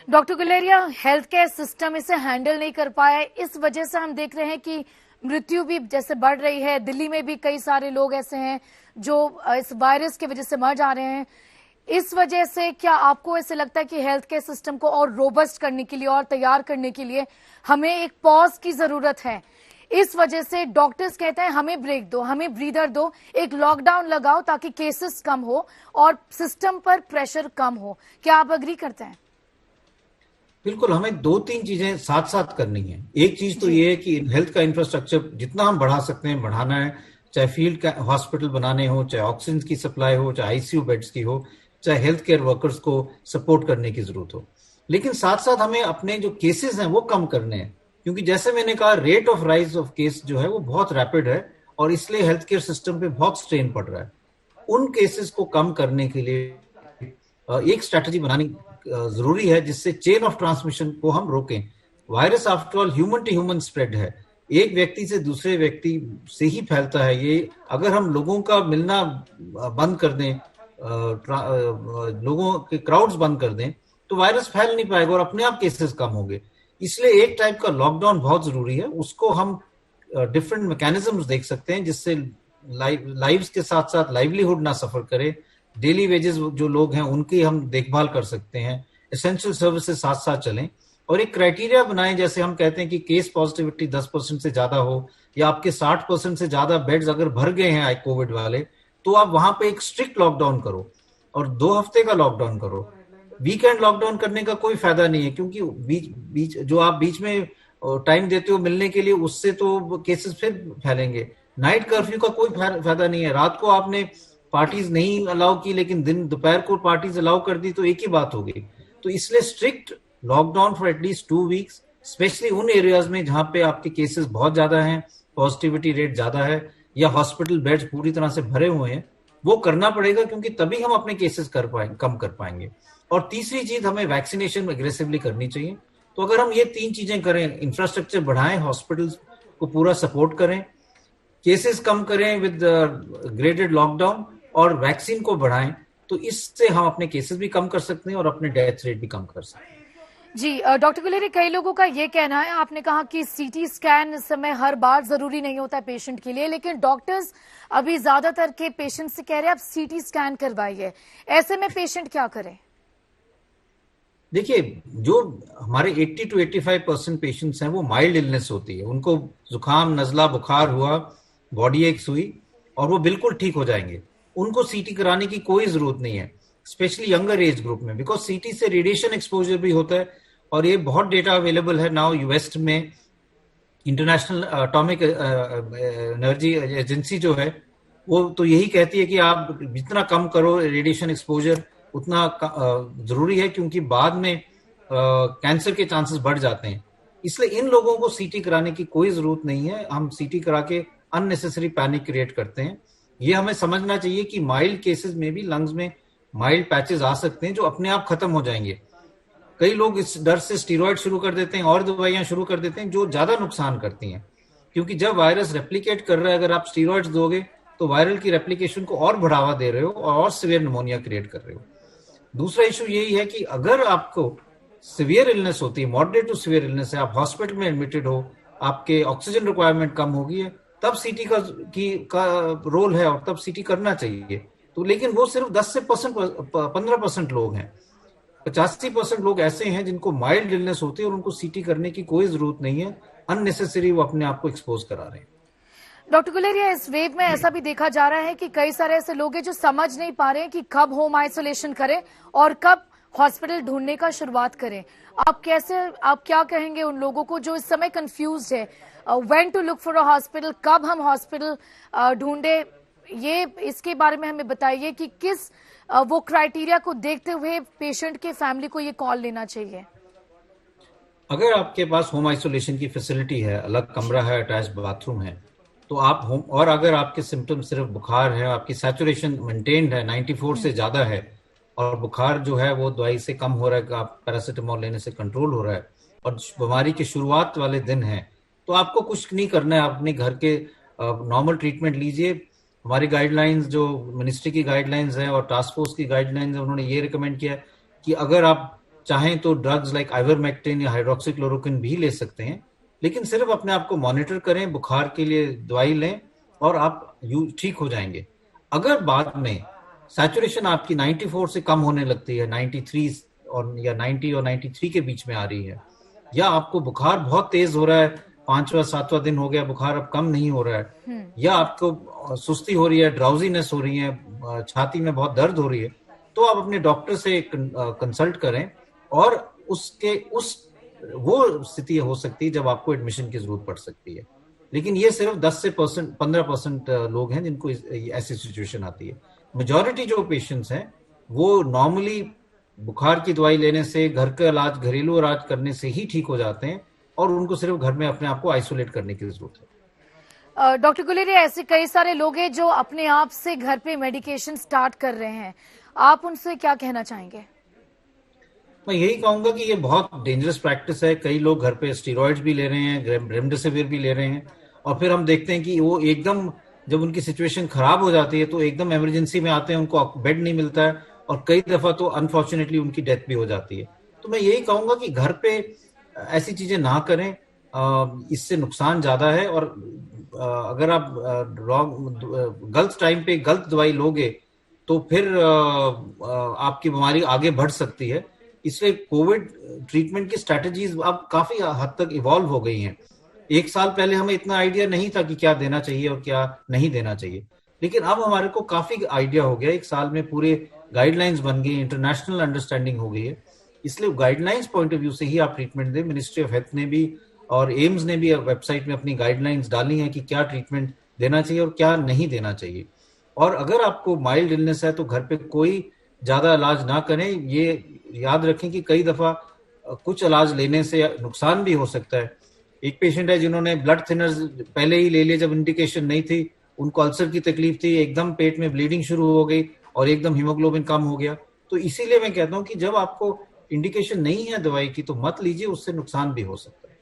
Doctor Guleria, health care system इसे handle नहीं कर पाया है। इस वजह से हम देख रहे हैं कि मृत्यु भी जैसे बढ़ रही है। दिल्ली में भी कई सारे लोग ऐसे हैं जो इस वायरस की वजह से मर जा रहे हैं। इस वजह से क्या आपको ऐसे लगता है कि हेल्थ केयर सिस्टम को और रोबस्ट करने के लिए और तैयार करने के लिए हमें एक पॉज की जरूरत है? इस वजह से डॉक्टर्स कहते हैं हमें ब्रेक दो, हमें ब्रीदर दो, एक लॉकडाउन लगाओ ताकि केसेस कम हो और सिस्टम पर प्रेशर कम हो। क्या आप अग्री करते हैं? बिल्कुल, हमें दो तीन चीजें साथ साथ करनी है। एक चीज तो ये है कि हेल्थ का इंफ्रास्ट्रक्चर जितना हम बढ़ा सकते हैं बढ़ाना है, चाहे फील्ड का हॉस्पिटल बनाने हो, चाहे ऑक्सीजन की सप्लाई हो, चाहे आईसीयू बेड्स की हो, चाहे हेल्थ केयर वर्कर्स को सपोर्ट करने की जरूरत हो। लेकिन साथ साथ हमें अपने जो केसेस हैं वो कम करने हैं, क्योंकि जैसे मैंने कहा rate of rise of case जो है वो बहुत रैपिड है और इसलिए हेल्थ केयर सिस्टम पे बहुत स्ट्रेन पड़ रहा है। उन केसेस को कम करने के लिए एक स्ट्रैटेजी बनानी जरूरी है जिससे चेन ऑफ ट्रांसमिशन को हम रोकें। Virus after all human to human spread है, एक व्यक्ति से दूसरे व्यक्ति से ही फैलता है ये। अगर हम लोगों का मिलना बंद कर दें, लोगों के क्राउड्स बंद कर दें, तो वायरस फैल नहीं पाएगा और अपने आप केसेस कम होंगे। इसलिए एक टाइप का लॉकडाउन बहुत जरूरी है। उसको हम डिफरेंट मैकेनिज्म्स देख सकते हैं जिससे लाइव्स के साथ साथ लाइवलीहुड ना सफर करे। डेली वेजेस जो लोग हैं उनकी हम देखभाल कर सकते हैं, एसेंशियल सर्विसेज साथ साथ चलें और एक क्राइटेरिया बनाएं। जैसे हम कहते हैं कि केस पॉजिटिविटी 10% से ज्यादा हो या आपके 60% से ज्यादा बेड्स अगर भर गए हैं कोविड वाले, तो आप वहां पे एक स्ट्रिक्ट लॉकडाउन करो और 2 हफ्ते का लॉकडाउन करो। वीकेंड लॉकडाउन करने का कोई फायदा नहीं है, क्योंकि जो आप बीच में टाइम देते हो मिलने के लिए, उससे तो केसेस फिर फैलेंगे। नाइट कर्फ्यू का कोई फायदा नहीं है। रात को आपने पार्टीज नहीं अलाउ की लेकिन दिन दोपहर को पार्टीज अलाउ कर दी, तो एक ही बात हो गई। तो इसलिए strict lockdown for at least 2 weeks, specially उन एरियाज में जहां पे आपके केसेस बहुत ज्यादा हैं, पॉजिटिविटी रेट ज्यादा है या हॉस्पिटल बेड्स पूरी तरह से भरे हुए हैं, वो करना पड़ेगा, क्योंकि तभी हम अपने केसेस कम कर पाएंगे। और तीसरी चीज, हमें वैक्सीनेशन एग्रेसिवली करनी चाहिए। तो अगर हम ये 3 चीजें करें, इंफ्रास्ट्रक्चर बढ़ाएं, हॉस्पिटल्स को पूरा सपोर्ट करें, केसेस कम करें विद ग्रेडेड लॉकडाउन और वैक्सीन को बढ़ाएं, तो इससे हम अपने केसेस भी कम कर सकते हैं और अपने डेथ रेट भी कम कर सकते हैं। जी डॉक्टर गुलेरिया, कई लोगों का ये कहना है, आपने कहा कि सीटी स्कैन इस समय हर बार जरूरी नहीं होता है पेशेंट के लिए, लेकिन डॉक्टर्स अभी ज्यादातर के पेशेंट से कह रहे हैं आप सीटी स्कैन करवाइए। ऐसे में पेशेंट क्या करें? देखिए, जो हमारे 80 to 85% पेशेंट्स हैं वो माइल्ड इलनेस होती है, उनको जुकाम नजला बुखार हुआ, बॉडी एक्स हुई और वो बिल्कुल ठीक हो जाएंगे। उनको सीटी कराने की कोई जरूरत नहीं है, स्पेशली यंगर एज ग्रुप में, बिकॉज सीटी से रेडिएशन एक्सपोजर भी होता है। और ये बहुत डेटा अवेलेबल है नाउ यूएस में। इंटरनेशनल एटॉमिक एनर्जी एजेंसी जो है वो तो यही कहती है कि आप जितना कम करो रेडिएशन एक्सपोजर उतना जरूरी है, क्योंकि बाद में कैंसर के चांसेस बढ़ जाते हैं। इसलिए इन लोगों को सीटी कराने की कोई जरूरत नहीं है। हम सीटी करा के अननेसेसरी पैनिक क्रिएट करते हैं। ये हमें समझना चाहिए कि माइल्ड केसेस में भी लंग्स में माइल्ड पैचेस आ सकते हैं जो अपने आप खत्म हो जाएंगे। कई लोग इस डर से स्टीरॉयड शुरू कर देते हैं और दवाइयां शुरू कर देते हैं जो ज्यादा नुकसान करती हैं, क्योंकि जब वायरस रेप्लिकेट कर रहा है, अगर आप स्टीरॉयड्स दोगे तो वायरल की रेप्लिकेशन को और बढ़ावा दे रहे हो और सीवियर निमोनिया क्रिएट कर रहे हो। दूसरा इशू यही है कि अगर आपको सीवियर इलनेस होती है, मॉडरेट टू सीवियर इलनेस है, आप हॉस्पिटल में एडमिटेड हो, आपके ऑक्सीजन रिक्वायरमेंट कम होगी है, तब सीटी का रोल है और तब सीटी करना चाहिए। तो लेकिन वो सिर्फ 10 से 15% लोग हैं। 85% लोग ऐसे हैं जिनको माइल्ड इलनेस होती है और उनको सीटी करने की कोई जरूरत नहीं है। अननेसेसरी वो अपने आप को एक्सपोज करा रहे हैं। डॉक्टर गुलेरिया, इस वेव में ऐसा भी देखा जा रहा है कि कई सारे ऐसे लोग हैं जो समझ नहीं पा रहे हैं कि कब होम आइसोलेशन करें और कब हॉस्पिटल ढूंढने का शुरुआत करें। आप क्या कहेंगे उन लोगों को जो इस समय कंफ्यूज्ड है, when to look for a hospital, कब हम हॉस्पिटल ढूंढे? ये इसके बारे में हमें बताइए कि किस वो क्राइटेरिया को देखते हुए पेशेंट के फैमिली को ये कॉल लेना चाहिए। अगर आपके पास होम आइसोलेशन की फैसिलिटी है, अलग कमरा है, अटैच बाथरूम है, तो आप होम, और अगर आपके सिम्टम सिर्फ बुखार है, आपकी सैचुरेशन मेंटेन्ड है, 94 से ज्यादा है और बुखार जो है वो दवाई से कम हो रहा है, आप पैरासिटामोल लेने से कंट्रोल हो रहा है और बीमारी की शुरुआत वाले दिन है, तो आपको कुछ नहीं करना है। अपने घर के नॉर्मल ट्रीटमेंट लीजिए। हमारी गाइडलाइंस, जो मिनिस्ट्री की गाइडलाइंस है और टास्क फोर्स की गाइडलाइंस है, उन्होंने ये रिकमेंड किया कि अगर आप चाहें तो ड्रग्स लाइक आइवरमेक्टिन या हाइड्रोक्सीक्लोरोक्विन भी ले सकते हैं, लेकिन सिर्फ अपने आप को मॉनिटर करें, बुखार के लिए दवाई लें और आप ठीक हो जाएंगे। अगर बाद में सैचुरेशन आपकी 94 से कम होने लगती है, 93 और या 90 और 93 के बीच में आ रही है, या आपको बुखार बहुत तेज हो रहा है, 5वां 7वां दिन हो गया, बुखार अब कम नहीं हो रहा है, या आपको सुस्ती हो रही है, ड्राउजीनेस हो रही है, छाती में बहुत दर्द हो रही है, तो आप अपने डॉक्टर से कंसल्ट करें। और वो स्थिति हो सकती है जब आपको एडमिशन की जरूरत पड़ सकती है। लेकिन ये सिर्फ 10 से 15% लोग हैं जिनको ऐसी सिचुएशन आती है। मेजॉरिटी जो पेशेंट्स हैं वो नॉर्मली बुखार की दवाई लेने से, घर का इलाज, घरेलू इलाज करने से ही ठीक हो जाते हैं, और उनको सिर्फ घर में अपने आप को आइसोलेट करने की जरूरत है। डॉक्टर गुलेरिया, ऐसे कई सारे लोग हैं जो अपने आप से घर पे मेडिकेशन स्टार्ट कर रहे हैं, आप उनसे क्या कहना चाहेंगे? मैं यही कहूंगा कि ये बहुत डेंजरस प्रैक्टिस है। कई लोग घर पे स्टीरॉइड्स भी ले रहे हैं, रेमडेसिविर भी ले रहे हैं, और फिर हम देखते हैं कि वो एकदम जब उनकी सिचुएशन खराब हो जाती है तो एकदम इमरजेंसी में आते हैं, उनको बेड नहीं मिलता है, और कई दफा तो अनफॉर्चुनेटली उनकी डेथ भी हो जाती है। तो मैं यही कहूंगा कि घर पे ऐसी चीजें ना करें, इससे नुकसान ज्यादा है। और अगर आप गलत टाइम पे गलत दवाई लोगे तो फिर आपकी बीमारी आगे बढ़ सकती है। इसलिए कोविड ट्रीटमेंट की स्ट्रैटेजीज अब काफी हद तक इवॉल्व हो गई हैं। 1 साल पहले हमें इतना आइडिया नहीं था कि क्या देना चाहिए और क्या नहीं देना चाहिए, लेकिन अब हमारे को काफी आइडिया हो गया। 1 साल में पूरे गाइडलाइंस बन गई, इंटरनेशनल अंडरस्टैंडिंग हो गई है। इसलिए गाइडलाइंस पॉइंट ऑफ व्यू से ही आप ट्रीटमेंट दें। मिनिस्ट्री ऑफ हेल्थ ने भी और एम्स ने भी वेबसाइट में अपनी गाइडलाइंस डाली हैं कि क्या ट्रीटमेंट देना चाहिए और क्या नहीं देना चाहिए। और अगर आपको माइल्ड इलनेस है तो घर पे कोई ज्यादा इलाज ना करें। ये याद रखें कि कई दफा कुछ इलाज लेने से नुकसान भी हो सकता है। एक पेशेंट है जिन्होंने ब्लड थिनर्स पहले ही ले लिए जब इंडिकेशन नहीं थी, उनको अल्सर की तकलीफ थी, एकदम पेट में ब्लीडिंग शुरू हो गई और एकदम हीमोग्लोबिन कम हो गया। तो इसीलिए मैं कहता हूं कि जब आपको इंडिकेशन नहीं है दवाई की तो मत लीजिए, उससे नुकसान भी हो सकता है।